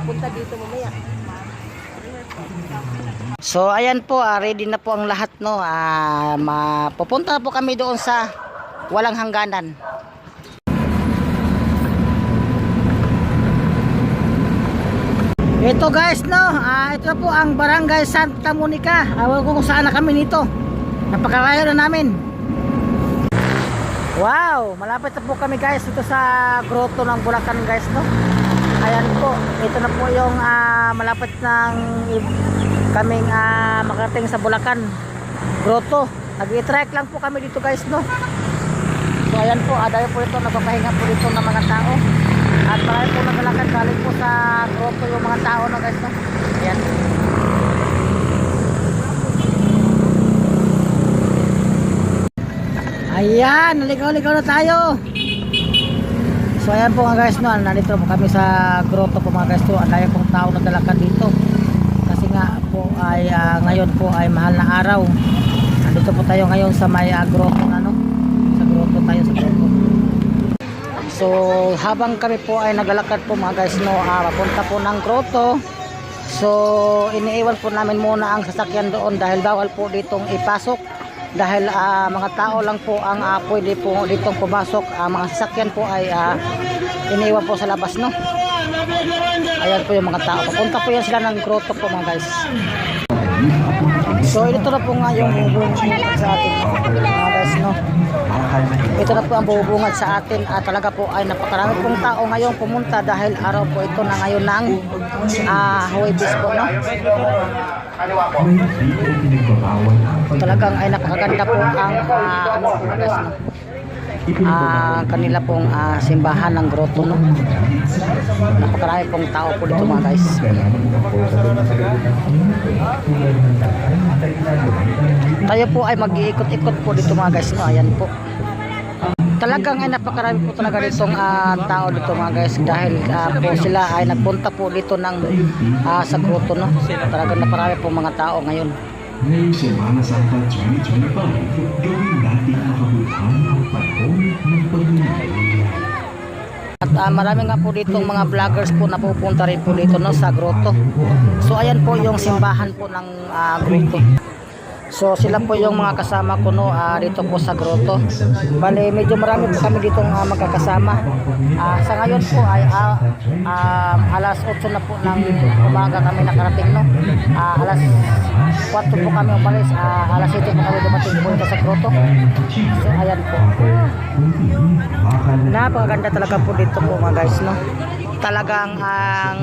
punta dito mamaya. So ayan po, ready na po ang lahat, no. Pupunta na po kami doon sa walang hangganan. Ito guys, no, ito po ang Barangay Santa Monica. Awan ko kung saan na kami nito. Napakalayo na namin. Wow, malapit na po kami guys dito sa grotto ng Bulacan guys, no. Ayan po, ito na po yung malapit ng kaming makarating sa Bulacan grotto. Nag-i-trek lang po kami dito guys, no. So ayan po, dahil po ito, nagpapahinga po dito ng mga tao. At marami po naglalakad galing po sa grotto yung mga tao, no guys, no. Ayan. Ayan, naligaw-ligaw na tayo. So ayan po mga guys, no, nandito po kami sa grotto po mga guys, no. Ang dami pong tao naglalakad dito. Kasi nga po ay ngayon po ay mahal na araw. Nandito po tayo ngayon sa may grotto, ano. Sa grotto tayo, sa grotto. So habang kami po ay naglalakad po mga guys, no, papunta po ng grotto. So iniiwan po namin muna ang sasakyan doon dahil bawal po ditong ipasok. Dahil mga tao lang po ang pwede po ditong pumasok. Mga sasakyan po ay iniiwan po sa labas, no. Ayan po yung mga tao. Papunta po yan sila ng grotto po mga guys. So ito na po nga yung bubungad sa atin mga guys, no. Ito na po ang bubungad sa atin. Talaga po ay napakarami pong tao ngayon pumunta dahil araw po ito na ngayon ng Huwebes po, no. Talagang ay napakaganda po ang ano po guys, no. Kanila pong simbahan ng grotto, no. Napakarami pong tao po dito mga guys. Tayo po ay mag-iikot-ikot po dito mga guys, no. Ayan po. Talagang ay napakarami po talaga ditong tao dito mga guys dahil po sila ay nagpunta po dito ng sa grotto, no. Talagang napakarami po mga tao ngayon. Ngayong Semana Santa 2025, gawin natin makabuluhan ang panahon ng pagmamahal. At marami nga po ditong mga vloggers po na pupunta rin po dito, no, sa grotto. So ayan po yung simbahan po ng grotto. So sila po yung mga kasama ko, no, dito po sa grotto. Bale medyo marami po kami ditong magkakasama. Sa ngayon po ay alas 8 na po ng umaga kami nakarating, no. Alas 4 po kami umalis, alas 7 po kami dumating po dito sa grotto. So ayan po. Napakaganda talaga po dito po mga guys, no. Talagang